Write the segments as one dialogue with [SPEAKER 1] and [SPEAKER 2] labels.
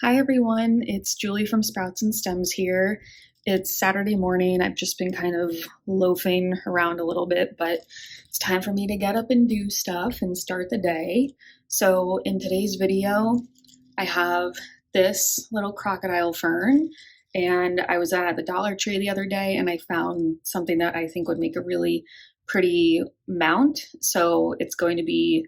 [SPEAKER 1] Hi everyone, it's Julie from Sprouts and Stems here. It's Saturday morning. I've just been kind of loafing around a little bit, but it's time for me to get up and do stuff and start the day. So in today's video, I have this little crocodile fern, and I was at the Dollar Tree the other day and I found something that I think would make a really pretty mount. So it's going to be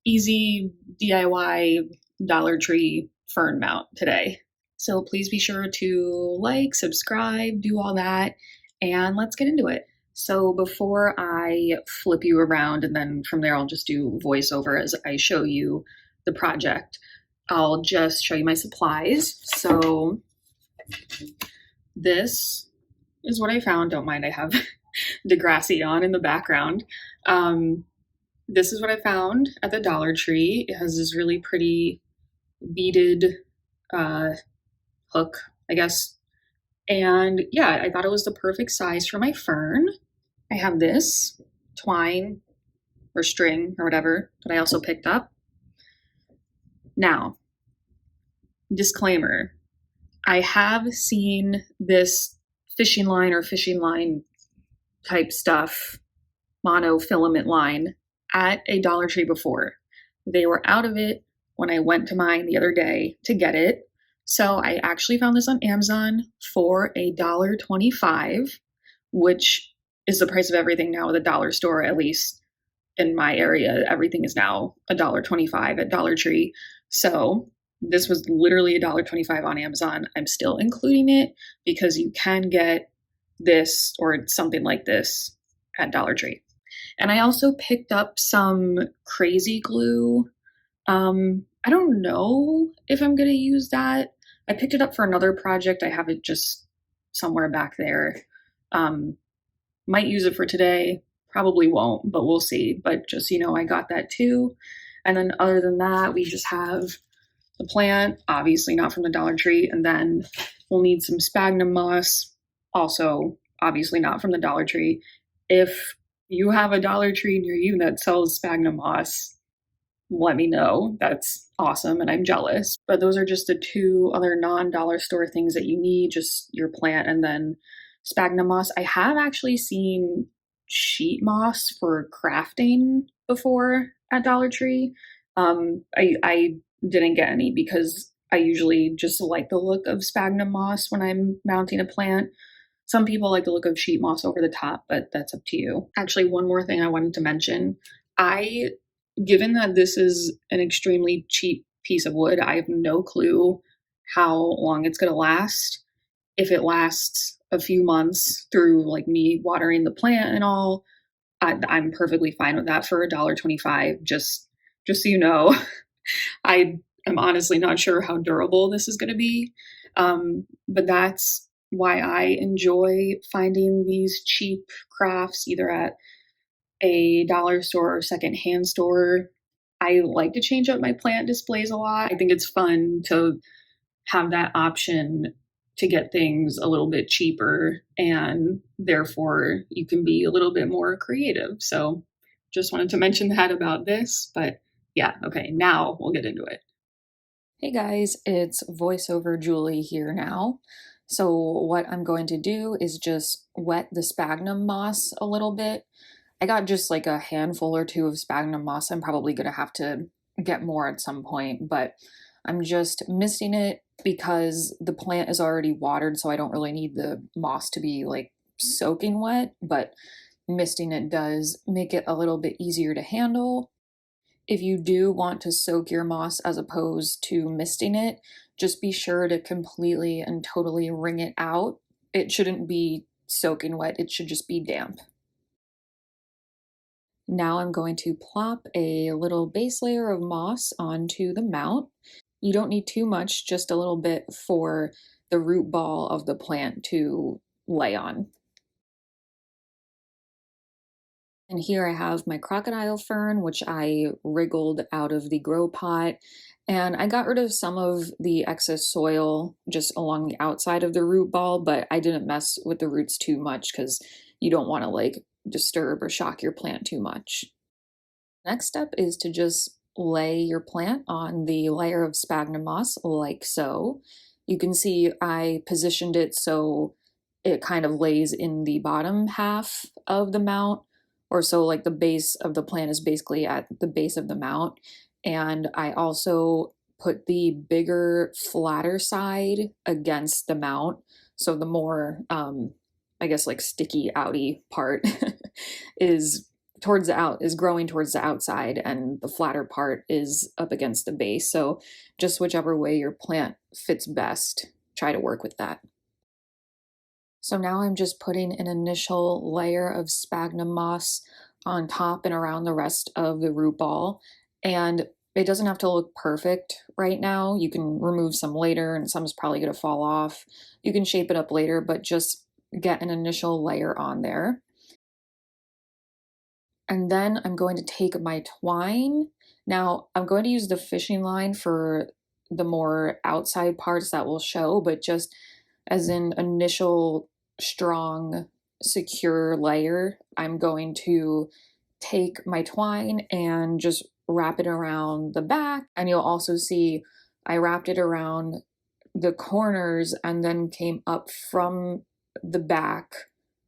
[SPEAKER 1] easy DIY Dollar Tree fern mount today. So please be sure to like, subscribe, do all that, and let's get into it. So before I flip you around, and then from there I'll just do voiceover as I show you the project, I'll just show you my supplies. So this is what I found. Don't mind, I have Degrassi on in the background. This is what I found at the Dollar Tree. It has this really pretty beaded hook, I guess. And yeah, I thought it was the perfect size for my fern. I have this twine or string or whatever that I also picked up. Now, disclaimer, I have seen this fishing line or fishing line type stuff, monofilament line, at a Dollar Tree before. They were out of it when I went to mine the other day to get it. So I actually found this on Amazon for $1.25, which is the price of everything now at the dollar store, at least in my area. Everything is now $1.25 at Dollar Tree. So this was literally $1.25 on Amazon. I'm still including it because you can get this or something like this at Dollar Tree. And I also picked up some crazy glue. I don't know if I'm going to use that. I picked it up for another project. I have it just somewhere back there. Might use it for today. Probably won't, but we'll see. But just, I got that too. And then other than that, we just have the plant, obviously not from the Dollar Tree. And then we'll need some sphagnum moss, also obviously not from the Dollar Tree. If you have a Dollar Tree near you that sells sphagnum moss, let me know. That's awesome and I'm jealous. But those are just the two other non-dollar store things that you need, just your plant and then sphagnum moss. I have actually seen sheet moss for crafting before at Dollar Tree. I didn't get any because I usually just like the look of sphagnum moss when I'm mounting a plant. Some people like the look of sheet moss over the top, but that's up to you. Actually, one more thing I wanted to mention. Given that this is an extremely cheap piece of wood, I have no clue how long it's going to last. If it lasts a few months through like me watering the plant and all, I'm perfectly fine with that for $1.25. Just so you know, I am honestly not sure how durable this is going to be. But that's why I enjoy finding these cheap crafts either at a dollar store or secondhand store. I like to change up my plant displays a lot. I think it's fun to have that option to get things a little bit cheaper, and therefore you can be a little bit more creative. So just wanted to mention that about this, but yeah, okay, now we'll get into it. Hey guys, it's voiceover Julie here now. So what I'm going to do is just wet the sphagnum moss a little bit. I got just like a handful or two of sphagnum moss. I'm probably going to have to get more at some point, but I'm just misting it because the plant is already watered, so I don't really need the moss to be like soaking wet, but misting it does make it a little bit easier to handle. If you do want to soak your moss as opposed to misting it, just be sure to completely and totally wring it out. It shouldn't be soaking wet, it should just be damp. Now I'm going to plop a little base layer of moss onto the mount. You don't need too much, just a little bit for the root ball of the plant to lay on. And here I have my crocodile fern, which I wriggled out of the grow pot. And I got rid of some of the excess soil just along the outside of the root ball, but I didn't mess with the roots too much because you don't want to like disturb or shock your plant too much. Next step is to just lay your plant on the layer of sphagnum moss like so. You can see I positioned it so it kind of lays in the bottom half of the mount, or so like the base of the plant is basically at the base of the mount. And I also put the bigger, flatter side against the mount. So the more, I guess, like sticky outy part is is growing towards the outside, and the flatter part is up against the base. So just whichever way your plant fits best, try to work with that. So now I'm just putting an initial layer of sphagnum moss on top and around the rest of the root ball. And it doesn't have to look perfect right now. You can remove some later, and some is probably going to fall off. You can shape it up later, but just get an initial layer on there. And then I'm going to take my twine. Now, I'm going to use the fishing line for the more outside parts that will show, but just as an initial strong, secure layer, I'm going to take my twine and just wrap it around the back. And you'll also see I wrapped it around the corners and then came up from the back,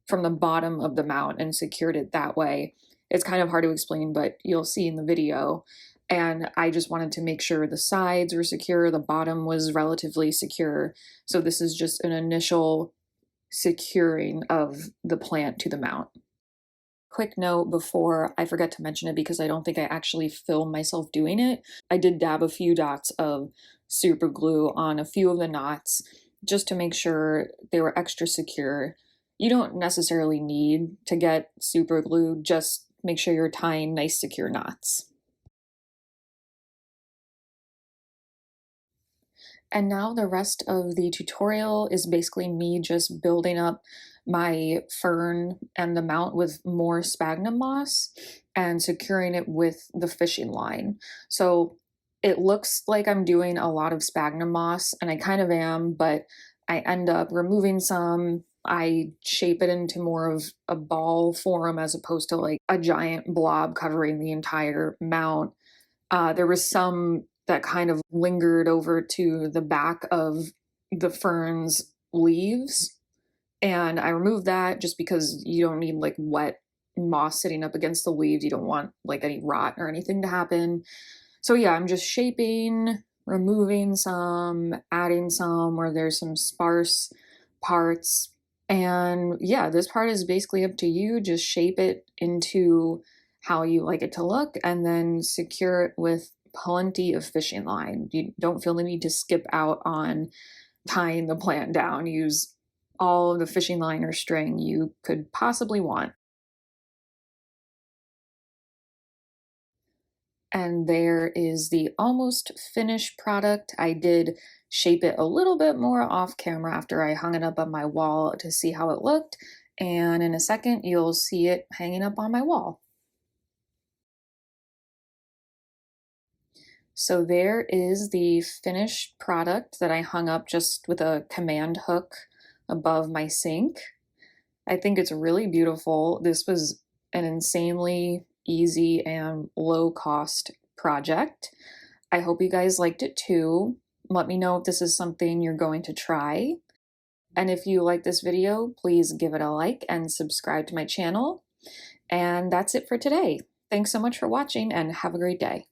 [SPEAKER 1] from the bottom of the mount, and secured it that way. It's kind of hard to explain, but you'll see in the video. And I just wanted to make sure the sides were secure, the bottom was relatively secure. So this is just an initial securing of the plant to the mount. Quick note before I forget to mention it, because I don't think I actually filmed myself doing it. I did dab a few dots of super glue on a few of the knots just to make sure they were extra secure. You don't necessarily need to get super glue, just make sure you're tying nice secure knots. And now the rest of the tutorial is basically me just building up my fern and the mount with more sphagnum moss and securing it with the fishing line. So it looks like I'm doing a lot of sphagnum moss, and I kind of am, but I end up removing some. I shape it into more of a ball form as opposed to like a giant blob covering the entire mount. There was some that kind of lingered over to the back of the fern's leaves, and I removed that just because you don't need like wet moss sitting up against the leaves. You don't want like any rot or anything to happen. So yeah, I'm just shaping, removing some, adding some where there's some sparse parts. And yeah, this part is basically up to you. Just shape it into how you like it to look, and then secure it with plenty of fishing line. You don't feel the need to skip out on tying the plant down. Use all of the fishing line or string you could possibly want. And there is the almost finished product. I did shape it a little bit more off camera after I hung it up on my wall to see how it looked. And in a second, you'll see it hanging up on my wall. So there is the finished product that I hung up just with a command hook above my sink. I think it's really beautiful. This was an insanely easy and low cost project. I hope you guys liked it too. Let me know if this is something you're going to try. And if you like this video, please give it a like and subscribe to my channel. And that's it for today. Thanks so much for watching, and have a great day.